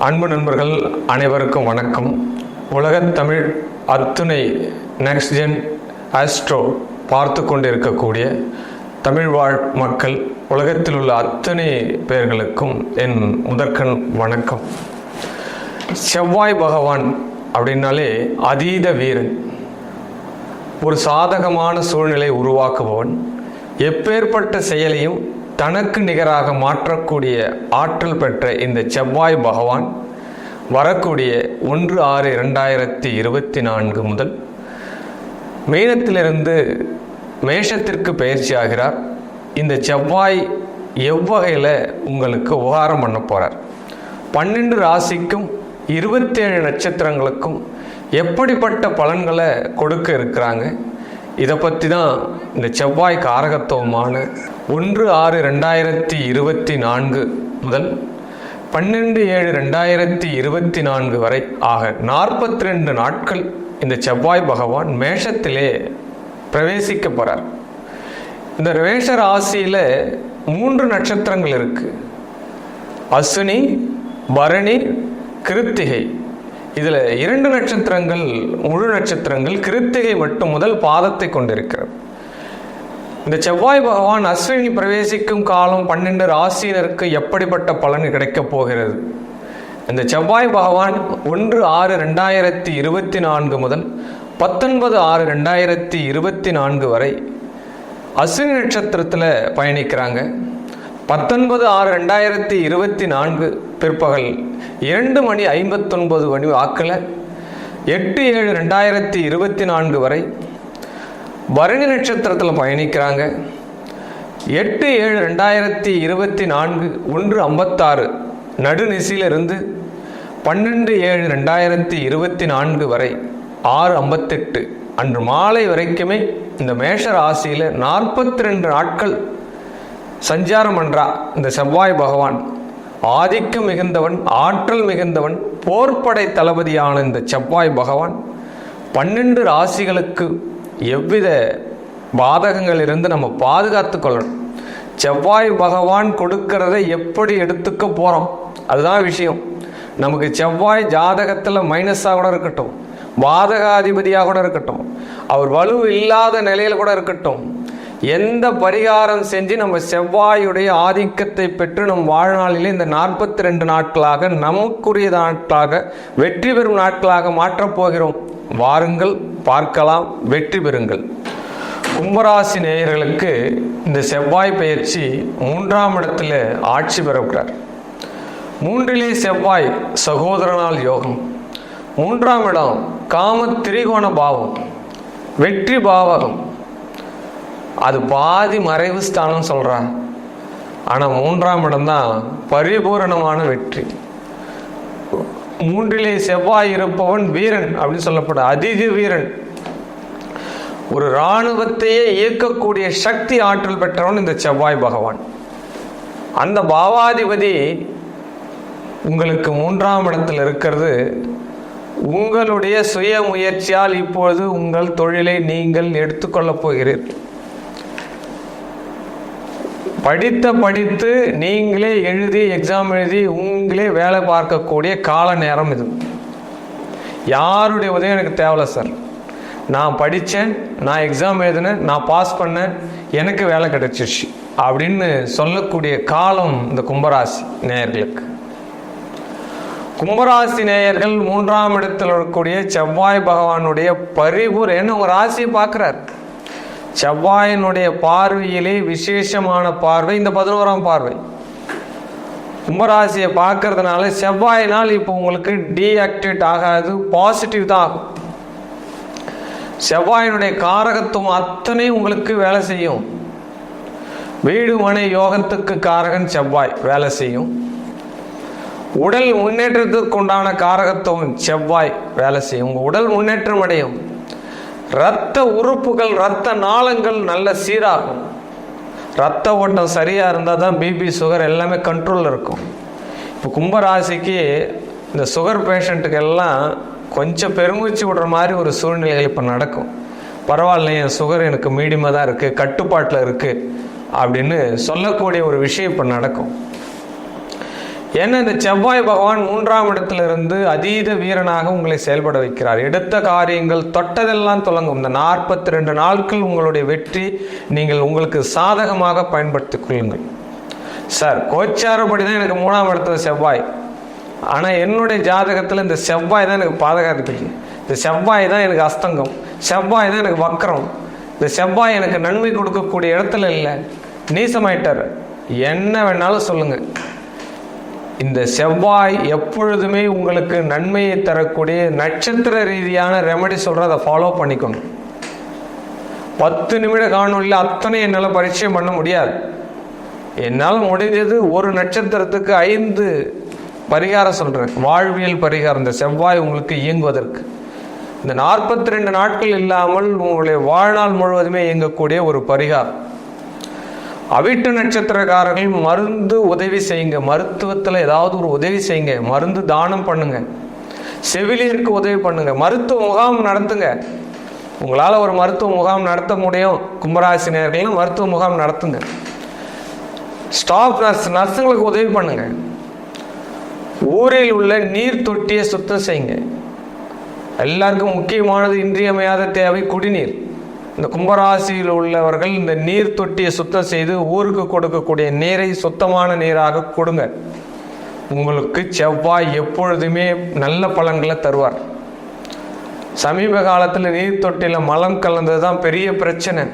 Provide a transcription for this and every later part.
அன்பு நண்பர்கள் அனைவருக்கும் வணக்கம். உலகத் தமிழ் அத்துணை நெக்ஸ்ட் ஜென் ஆஸ்ட்ரோ பார்த்து கொண்டிருக்கக்கூடிய தமிழ் வாழ் மக்கள், உலகத்தில் உள்ள அத்தனை பேர்களுக்கும் என் முதற்கண் வணக்கம். செவ்வாய் பகவான் அப்படின்னாலே அதீத வீரன், ஒரு சாதகமான சூழ்நிலை உருவாக்குபவன், எப்பேற்பட்ட செயலையும் தனக்கு நிகராக மாற்றக்கூடிய ஆற்றல் பெற்ற இந்த செவ்வாய் பகவான் வரக்கூடிய 1/6/2024 முதல் மீனத்திலிருந்து மேஷத்திற்கு பயிற்சி ஆகிறார். இந்த செவ்வாய் எவ்வகையில் உங்களுக்கு உபகாரம் பண்ண போகிறார், 12 ராசிக்கும் 27 நட்சத்திரங்களுக்கும் எப்படிப்பட்ட பலன்களை கொடுக்க இருக்கிறாங்க, இதை பற்றி தான் இந்த செவ்வாய் காரகத்துவமான 1/6/2024 முதல் 12/7/2024 வரை ஆக 42 நாட்கள் இந்த செவ்வாய் பகவான் மேஷத்திலே பிரவேசிக்க போகிறார். இந்த மேஷ ராசியில் 3 நட்சத்திரங்கள் இருக்கு. அஸ்வினி, பரணி, கிருத்திகை. இதில் 2 நட்சத்திரங்கள் முழு நட்சத்திரங்கள், கிருத்திகை மட்டும் முதல் பாதத்தை கொண்டிருக்கிறது. இந்த செவ்வாய் பகவான் அஸ்வினி பிரவேசிக்கும் காலம் 12 ராசியினருக்கு எப்படிப்பட்ட பலன் கிடைக்கப் போகிறது? இந்த செவ்வாய் பகவான் 1/6/2024 முதல் 19/6/2024 வரை அஸ்வினி நட்சத்திரத்தில் பயணிக்கிறாங்க. 19/6/2024 பிற்பகல் 2:59 வாக்கில் 8/7/2024 வரை பரணி நட்சத்திரத்தில் பயணிக்கிறாங்க. 8/7/2024 1:56 நடுநிசியிலிருந்து 12/7/2024 வரை 6:58 அன்று மாலை வரைக்குமே இந்த மேஷ ராசியில் 42 நாட்கள் சஞ்சாரம் பண்றா. இந்த செவ்வாய் பகவான் ஆதிக்கம் மிகுந்தவன், ஆற்றல் மிகுந்தவன், போர்ப்படை தளபதியான இந்த செவ்வாய் பகவான் 12 ராசிகளுக்கு எவ்வித பாதகங்களிலிருந்து நம்ம பாதுகாத்து கொள்ளணும். செவ்வாய் பகவான் கொடுக்கிறத எப்படி எடுத்துக்க போகிறோம், அதுதான் விஷயம். நமக்கு செவ்வாய் ஜாதகத்தில் மைனஸாக கூட இருக்கட்டும், பாதகாதிபதியாக கூட இருக்கட்டும், அவர் வலு இல்லாத நிலையில் கூட இருக்கட்டும், எந்த பரிகாரம் செஞ்சு நம்ம செவ்வாயுடைய ஆதிக்கத்தை பெற்று நம் வாழ்நாளிலே இந்த 42 நாட்களாக நமக்குரிய நாட்களாக வெற்றி பெறும் நாட்களாக மாற்றப் போகிறோம். வாருங்கள், பார்க்கலாம், வெற்றி பெறுங்கள். கும்பராசி நேயர்களுக்கு இந்த செவ்வாய் பயிற்சி 3ஆம் இடத்துல ஆட்சி பெறுகிறார். 3லே செவ்வாய் சகோதரனால் யோகம். 3ஆம் இடம் காம திரிகோண பாவம், வெற்றி பாவகம். அது பாதி மறைவு ஸ்தானம் சொல்றான். ஆனால் 3ஆம் இடம் தான் பரிபூரணமான வெற்றி. 3லே செவ்வாய் இருப்பவன் வீரன் அப்படின்னு சொல்லப்பட அதிக வீரன், ஒரு இராணுவத்தையே இயக்கக்கூடிய சக்தி ஆற்றல் பெற்றவன் இந்த செவ்வாய் பகவான். அந்த பாவாதிபதி உங்களுக்கு 3ஆம் இடத்தில் இருக்கிறது. உங்களுடைய சுய முயற்சியால் இப்பொழுது உங்கள் தொழிலை நீங்கள் எடுத்துக்கொள்ளப் போகிறீர்கள். படித்து நீங்களே எழுதி எக்ஸாம் எழுதி உங்களே வேலை பார்க்கக்கூடிய கால நேரம் இது. யாருடைய உதவி எனக்கு தேவையில்ல சார், நான் படித்தேன், நான் எக்ஸாம் எழுதினேன், நான் பாஸ் பண்ணேன், எனக்கு வேலை கிடைச்சிருச்சு அப்படின்னு சொல்லக்கூடிய காலம் இந்த கும்பராசி நேயர்களுக்கு. கும்பராசி நேயர்கள் 3ஆம் இடத்தில் இருக்கக்கூடிய செவ்வாய் பகவானுடைய என்ன ஒரு ராசியை பார்க்கிறார். செவ்வாயினுடைய பார்வையிலே விசேஷமான பார்வை இந்த 11ஆம் பார்வை. கும்பராசியை பார்க்கறதுனால செவ்வாயினால் இப்போ உங்களுக்கு டீஆக்டிவேட் ஆகாது, பாசிட்டிவ் தான் ஆகும். செவ்வாயினுடைய காரகத்துவம் அத்தனை உங்களுக்கு வேலை செய்யும். வீடு மனை யோகத்துக்கு காரகன் செவ்வாய் வேலை செய்யும். உடல் முன்னேற்றத்துக்கு உண்டான காரகத்துவம் செவ்வாய் வேலை செய்யும். உங்கள் உடல் முன்னேற்றம் அடையும். இரத்த உறுப்புகள், இரத்த நாளங்கள் நல்ல சீராகும். இரத்த ஓட்டம் சரியாக இருந்தால் தான் பிபி சுகர் எல்லாமே கண்ட்ரோலில் இருக்கும். இப்போ கும்பராசிக்கு இந்த சுகர் பேஷண்ட்டுக்கு எல்லாம் கொஞ்சம் பெருமூச்சு விடுற மாதிரி ஒரு சூழ்நிலைகள் இப்போ நடக்கும். பரவாயில்ல, என் சுகர் எனக்கு மீடியமாக தான் இருக்குது, கட்டுப்பாட்டில் இருக்குது அப்படின்னு சொல்லக்கூடிய ஒரு விஷயம் இப்போ நடக்கும். ஏன்னா இந்த செவ்வாய் பகவான் 3ஆம் இடத்திலிருந்து அதீத வீரனாக உங்களை செயல்பட வைக்கிறார். எடுத்த காரியங்கள் தொட்டதெல்லாம் தொடங்கும். இந்த 42 நாட்கள் உங்களுடைய வெற்றி நீங்கள் உங்களுக்கு சாதகமாக பயன்படுத்திக் கொள்ளுங்கள். சார் கோச்சாரப்படி தான் எனக்கு 3ஆம் இடத்துல செவ்வாய், ஆனால் என்னுடைய ஜாதகத்தில் இந்த செவ்வாய் தான் எனக்கு பாதகாதிபதி, இந்த செவ்வாய் தான் எனக்கு அஸ்தங்கம், செவ்வாய் தான் எனக்கு வக்கரம், இந்த செவ்வாய் எனக்கு நன்மை கொடுக்கக்கூடிய இடத்துல இல்லை, நீசமாயிட்டார், என்ன வேணாலும் சொல்லுங்க. இந்த செவ்வாய் எப்பொழுதுமே உங்களுக்கு நன்மையை தரக்கூடிய நட்சத்திர ரீதியான ரெமெடி சொல்கிற அதை ஃபாலோ பண்ணிக்கணும். 10 நிமிட காணொலியில் அத்தனை என்னால் பரிச்சயம் பண்ண முடியாது. என்னால் முடிஞ்சது ஒரு நட்சத்திரத்துக்கு 5 பரிகாரம் சொல்கிறேன், வாழ்வியல் பரிகாரம். இந்த செவ்வாய் உங்களுக்கு இயங்குவதற்கு இந்த 42 நாட்கள் இல்லாமல் உங்களுடைய வாழ்நாள் முழுவதுமே இயங்கக்கூடிய ஒரு பரிகாரம். அவிட்ட நட்சத்திரக்காரர்கள் மருந்து உதவி செய்யுங்க, மருத்துவத்தில் ஏதாவது ஒரு உதவி செய்யுங்க, மருந்து தானம் பண்ணுங்க, செவிலியருக்கு உதவி பண்ணுங்க, மருத்துவ முகாம் நடத்துங்க. உங்களால் ஒரு மருத்துவ முகாம் நடத்த முடியும், கும்பராசினியர்கள் மருத்துவ முகாம் நடத்துங்க. ஸ்டாஃப் நர்ஸுங்களுக்கு உதவி பண்ணுங்க. ஊரில் உள்ள நீர் தொட்டியை சுத்தம் செய்யுங்க. எல்லாருக்கும் முக்கியமானது இன்றியமையாத தேவை குடிநீர். இந்த கும்பராசியில் உள்ளவர்கள் இந்த நீர் தொட்டியை சுத்தம் செய்து ஊருக்கு கொடுக்கக்கூடிய நீரை சுத்தமான நீராக கொடுங்க. உங்களுக்கு செவ்வாய் எப்பொழுதுமே நல்ல பலன்களை தருவார். சமீப காலத்தில் நீர் தொட்டியில் மலம் கலந்தது தான் பெரிய பிரச்சனை,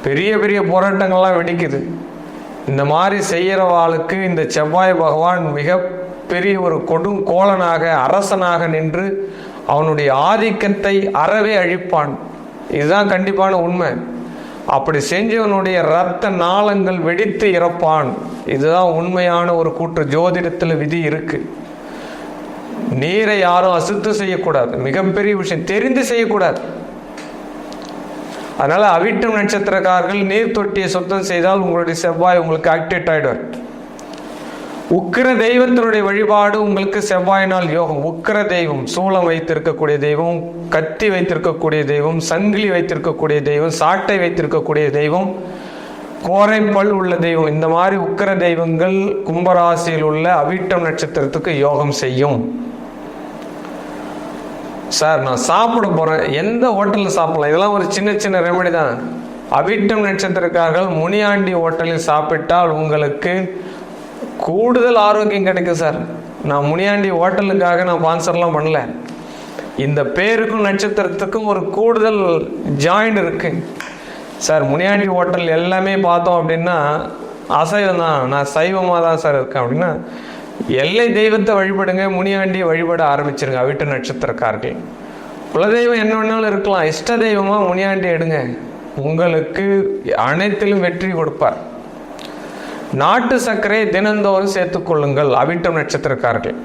பெரிய பெரிய போராட்டங்கள்லாம் வெடிக்குது. இந்த மாதிரி செய்கிறவாளுக்கு இந்த செவ்வாய் பகவான் மிக பெரிய ஒரு கொடுங்கோலனாக அரசனாக நின்று அவனுடைய ஆதிக்கத்தை அறவே அழிப்பான். இதுதான் கண்டிப்பான உண்மை. அப்படி செஞ்சவனுடைய இரத்த நாளங்கள் வெடித்து இறப்பான். இதுதான் உண்மையான ஒரு கூற்று. ஜோதிடத்தில் விதி இருக்கு. நீரை யாரும் அசுத்து செய்யக்கூடாது, மிகப்பெரிய விஷயம், தெரிந்து செய்யக்கூடாது. அதனால அவிட்டம் நட்சத்திரக்காரர்கள் நீர் தொட்டியை சுத்தம் செய்தால் உங்களுடைய செவ்வாய் உங்களுக்கு ஆக்டிவேட் ஆயிடுவார். உக்கிர தெய்வத்தினுடைய வழிபாடு உங்களுக்கு செவ்வாயினால் யோகம். உக்கிர தெய்வம், சூளம் வைத்திருக்கக்கூடிய தெய்வம், கத்தி வைத்திருக்கக்கூடிய தெய்வம், சங்கிலி வைத்திருக்கக்கூடிய தெய்வம், சாட்டை வைத்திருக்கக்கூடிய தெய்வம், கோரைப்பல் உள்ள தெய்வம், இந்த மாதிரி உக்கிர தெய்வங்கள் கும்பராசியில் உள்ள அவிட்டம் நட்சத்திரத்துக்கு யோகம் செய்யும். சார் நான் சாப்பிட போறேன், எந்த ஹோட்டலில் சாப்பிடலாம்? இதெல்லாம் ஒரு சின்ன சின்ன ரெமெடி தான். அவிட்டம் நட்சத்திரக்காரர்கள் முனியாண்டி ஹோட்டலில் சாப்பிட்டால் உங்களுக்கு கூடுதல் ஆரோக்கியம் கிடைக்கும். சார் நான் முனியாண்டி ஹோட்டலுக்காக நான் ஸ்பான்சர்லாம் பண்ணல. இந்த பேருக்கும் நட்சத்திரத்துக்கும் ஒரு கூடுதல் ஜாயின் இருக்கு. சார் முனியாண்டி ஹோட்டல் எல்லாமே பார்த்தோம் அப்படின்னா அசைவம் தான், நான் சைவமாக தான் சார் இருக்கேன் அப்படின்னா எல்லை தெய்வத்தை வழிபடுங்க, முனியாண்டியை வழிபட ஆரம்பிச்சிருங்க. அவிட்ட நட்சத்திரக்காரர்கள் குலதெய்வம் என்ன வேணாலும் இருக்கலாம், இஷ்ட தெய்வமாக முனியாண்டி எடுங்க, உங்களுக்கு அனைத்திலும் வெற்றி கொடுப்பார். நாட்டு சர்க்கரை தினந்தோறும் சேர்த்துக்கொள்ளுங்கள் அவிட்டம் நட்சத்திரக்காரர்கள்.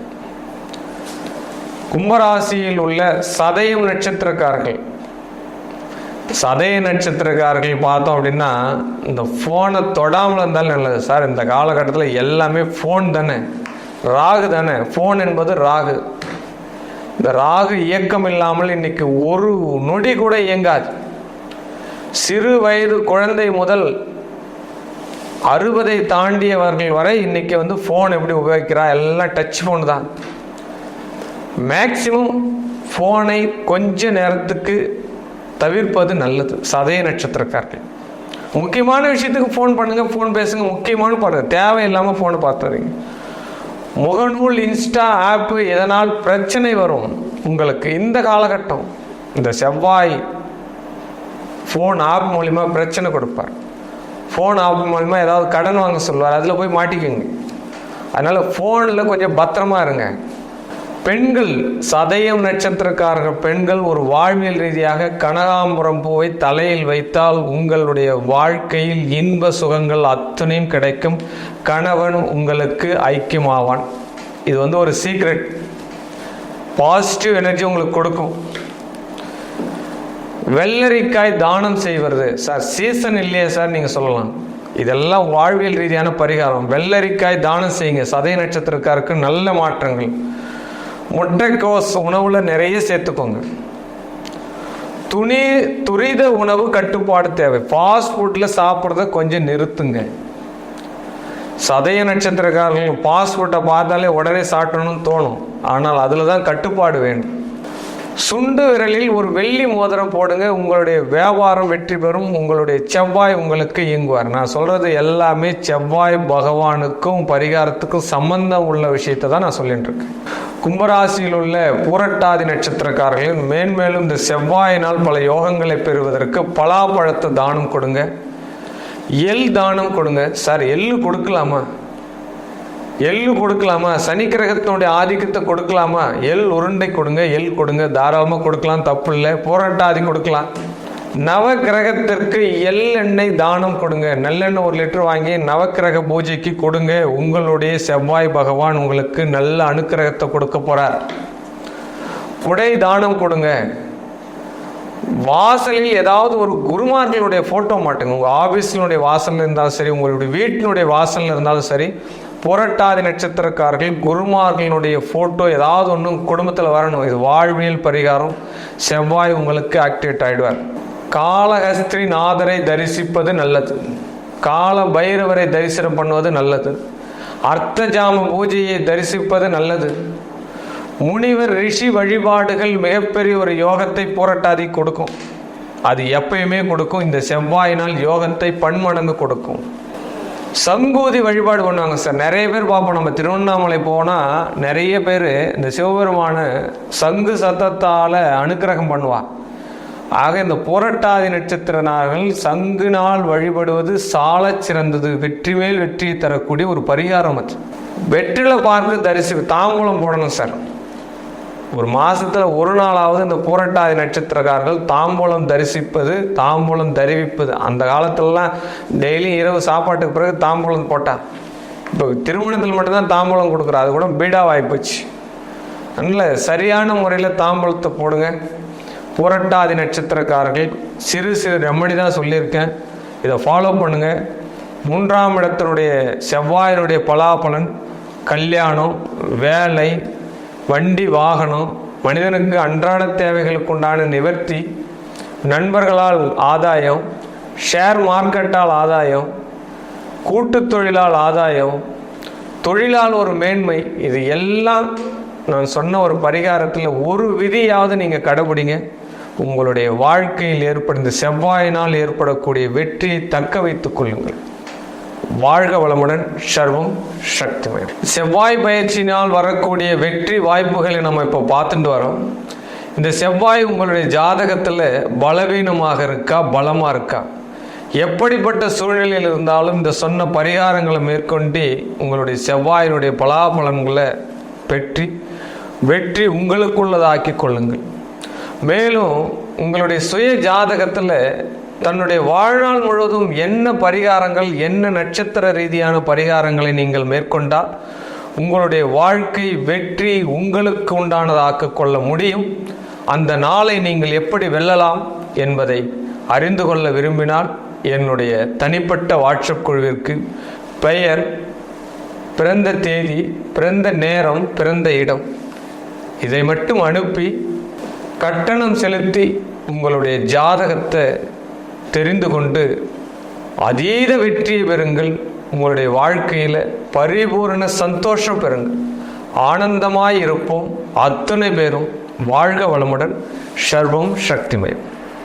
கும்பராசியில் உள்ள சதயம் நட்சத்திரக்காரர்கள், சதய நட்சத்திரக்காரர்கள் பார்த்தோம் அப்படின்னா இந்த ஃபோனை தொடாமல் இருந்தாலும் நல்லது. சார் இந்த காலகட்டத்தில் எல்லாமே ஃபோன் தானே, ராகு தானே, ஃபோன் என்பது ராகு. இந்த ராகு இயக்கம் இல்லாமல் இன்னைக்கு ஒரு நொடி கூட இயங்காது. சிறு வயது குழந்தை முதல் 60 தாண்டியவர்கள் வரை இன்னைக்கு ஃபோன் எப்படி உபயோகிக்கிறா, எல்லாம் டச் ஃபோன் தான். மேக்சிமம் ஃபோனை கொஞ்ச நேரத்துக்கு தவிர்ப்பது நல்லது. சதய நட்சத்திரக்காரர்கள் முக்கியமான விஷயத்துக்கு ஃபோன் பண்ணுங்க, ஃபோன் பேசுங்க, முக்கியமான பாருங்க, தேவையில்லாமல் ஃபோனை பார்த்துறீங்க. முகநூல், இன்ஸ்டா ஆப்பு எதனால் பிரச்சனை வரும் உங்களுக்கு இந்த காலகட்டம். இந்த செவ்வாய் ஃபோன் ஆப் மூலிமா பிரச்சனை கொடுப்பார். ஃபோன் ஆப் மூலிமா ஏதாவது கடன் வாங்க சொல்லுவார், அதில் போய் மாட்டிக்குங்க. அதனால் ஃபோனில் கொஞ்சம் பத்திரமா இருங்க. பெண்கள், சதயம் நட்சத்திரக்காரர்கள் பெண்கள் ஒரு வாழ்வியல் ரீதியாக கனகாம்பரம் பூவை தலையில் வைத்தால் உங்களுடைய வாழ்க்கையில் இன்ப சுகங்கள் அத்தனையும் கிடைக்கும். கணவன் உங்களுக்கு ஐக்கியமாவான். இது ஒரு சீக்ரெட், பாசிட்டிவ் எனர்ஜி உங்களுக்கு கொடுக்கும். வெள்ளரிக்காய் தானம் செய்வது. சார் சீசன் இல்லையே சார் நீங்கள் சொல்லலாம், இதெல்லாம் வாழ்வியல் ரீதியான பரிகாரம். வெள்ளரிக்காய் தானம் செய்யுங்க, சதய நட்சத்திரக்காருக்கு நல்ல மாற்றங்கள். முட்டைக்கோஸ் உணவுல நிறைய சேர்த்துக்கோங்க. துரித உணவு கட்டுப்பாடு தேவை. ஃபாஸ்ட் ஃபுட்ல சாப்பிட்றத கொஞ்சம் நிறுத்துங்க. சதய நட்சத்திரக்காரர்கள் பாஸ்போர்ட்டை பார்த்தாலே உடனே சாட்டணும்னு தோணும். ஆனால் அதில் தான் கட்டுப்பாடு வேண்டும். சுண்டு விரலில் ஒரு வெள்ளி மோதிரம் போடுங்க, உங்களுடைய வியாபாரம் வெற்றி பெறும். உங்களுடைய செவ்வாய் உங்களுக்கு இயங்குவார். நான் சொல்றது எல்லாமே செவ்வாய் பகவானுக்கும் பரிகாரத்துக்கும் சம்பந்தம் உள்ள விஷயத்தை தான் நான் சொல்லிட்டு இருக்கேன். கும்பராசியில் உள்ள பூரட்டாதி நட்சத்திரக்காரர்கள் மேன்மேலும் இந்த செவ்வாயினால் பல யோகங்களை பெறுவதற்கு பலாப்பழத்தை தானம் கொடுங்க, எள் தானம் கொடுங்க. சார் எள்ளு கொடுக்கலாமா? எள்ளு கொடுக்கலாமா? சனி கிரகத்தினுடைய ஆதிக்கத்தை கொடுக்கலாமா? எள் உருண்டை கொடுங்க, எள் கொடுங்க, தாராளமாக கொடுக்கலாம், தப்பு இல்லை. பூரட்டாதி கொடுக்கலாம். நவ கிரகத்திற்கு எள் எண்ணெய் தானம் கொடுங்க. நல்லெண்ணெய் 1 லிட்டர் வாங்கி நவக்கிரக பூஜைக்கு கொடுங்க. உங்களுடைய செவ்வாய் பகவான் உங்களுக்கு நல்ல அனுக்கிரகத்தை கொடுக்க போறார். உடை தானம் கொடுங்க. வாசலில் ஏதாவது ஒரு குருமார்களுடைய போட்டோ மாட்டுங்க. உங்கள் ஆஃபீஸினுடைய வாசலில் இருந்தாலும் சரி, உங்களுடைய வீட்டினுடைய வாசலில் இருந்தாலும் சரி, புரட்டாதி நட்சத்திரக்காரர்கள் குருமார்களுடைய போட்டோ ஏதாவது ஒன்று குடும்பத்தில் வரணும். இது வாழ்வியல் பரிகாரம். செவ்வாய் உங்களுக்கு ஆக்டிவேட் ஆகிடுவார். காளஹஸ்தி நாதரை தரிசிப்பது நல்லது. கால பைரவரை தரிசனம் பண்ணுவது நல்லது. அர்த்தஜாம பூஜையை தரிசிப்பது நல்லது. முனிவர் ரிஷி வழிபாடுகள் மிகப்பெரிய ஒரு யோகத்தை புரட்டாதி கொடுக்கும். அது எப்பயுமே கொடுக்கும். இந்த செவ்வாயினால் யோகத்தை பன்மடங்கு கொடுக்கும். சங்கூதி வழிபாடு பண்ணுவாங்க சார். நிறைய பேர் பார்ப்போம். நம்ம திருவண்ணாமலை போனால் நிறைய பேர் இந்த சிவபெருமான சங்கு சத்தத்தால் அனுக்கிரகம் பண்ணுவா. ஆக இந்த புரட்டாதி நட்சத்திரனார்கள் சங்குனால் வழிபடுவது சால சிறந்தது. வெற்றி மேல் வெற்றியை தரக்கூடிய ஒரு பரிகாரம். அது வெற்றில பார்த்து தரிசி தாம்பூலம் போடணும் சார். ஒரு மாதத்தில் ஒரு நாளாவது இந்த பூரட்டாதி நட்சத்திரக்காரர்கள் தாம்பூலம் தரிசிப்பது, தாம்பூலம் தரிவிப்பது. அந்த காலத்திலலாம் டெய்லி இரவு சாப்பாட்டுக்கு பிறகு தாம்பூலம் போட்டால், இப்போ திருமணத்தில் மட்டும்தான் தாம்பூலம் கொடுக்குறோம். அது கூட பீடாவாகிப்போச்சு. அதனால் சரியான முறையில் தாம்பூலத்தை போடுங்க. பூரட்டாதி நட்சத்திரக்காரர்கள் சிறு சிறு ரெமடி தான் சொல்லியிருக்கேன், இதை ஃபாலோ பண்ணுங்கள். 3ஆம் இடத்தினுடைய செவ்வாயினுடைய பலாபலன் கல்யாணம், வேலை, வண்டி, வாகனம், மனிதனுக்கு அன்றாட தேவைகளுக்கு உண்டான நிவர்த்தி, நண்பர்களால் ஆதாயம், ஷேர் மார்க்கெட்டால் ஆதாயம், கூட்டு தொழிலால் ஆதாயம், தொழிலால் ஒரு மேன்மை. இது எல்லாம் நான் சொன்ன ஒரு பரிகாரத்தில் ஒரு விதியாவது நீங்கள் கடைபிடிங்க. உங்களுடைய வாழ்க்கையில் ஏற்படும் இந்த செவ்வாயினால் ஏற்படக்கூடிய வெற்றியை தக்க வைத்துக் கொள்ளுங்கள். வாழ்க வளமுடன். சர்வம் சக்திமயம். செவ்வாய் பயிற்சியினால் வரக்கூடிய வெற்றி வாய்ப்புகளை நம்ம இப்போ பார்த்துட்டு வரோம். இந்த செவ்வாய் உங்களுடைய ஜாதகத்தில் பலவீனமாக இருக்கா, பலமாக இருக்கா, எப்படிப்பட்ட சூழ்நிலையில் இருந்தாலும் இந்த சொன்ன பரிகாரங்களை மேற்கொண்டு உங்களுடைய செவ்வாயினுடைய பலாபலன்களை பெற்றி வெற்றி உங்களுக்குள்ளதாக்கி கொள்ளுங்கள். மேலும் உங்களுடைய சுய ஜாதகத்தில் தன்னுடைய வாழ்நாள் முழுவதும் என்ன பரிகாரங்கள், என்ன நட்சத்திர ரீதியான பரிகாரங்களை நீங்கள் மேற்கொண்டால் உங்களுடைய வாழ்க்கை வெற்றி உங்களுக்கு உண்டானதாக்க கொள்ள முடியும். அந்த நாளை நீங்கள் எப்படி வெல்லலாம் என்பதை அறிந்து கொள்ள விரும்பினால் என்னுடைய தனிப்பட்ட வாட்ஸ்அப் குழுவிற்கு பெயர், பிறந்த தேதி, பிறந்த நேரம், பிறந்த இடம் இதை மட்டும் அனுப்பி கட்டணம் செலுத்தி உங்களுடைய ஜாதகத்தை தெரிந்து கொண்டு அதீத வெற்றியை பெறுங்கள். உங்களுடைய வாழ்க்கையில் பரிபூரண சந்தோஷம் பெறுங்கள். ஆனந்தமாய் இருப்போம் அத்தனை பேரும். வாழ்க வளமுடன். சர்வம் சக்திமயம்.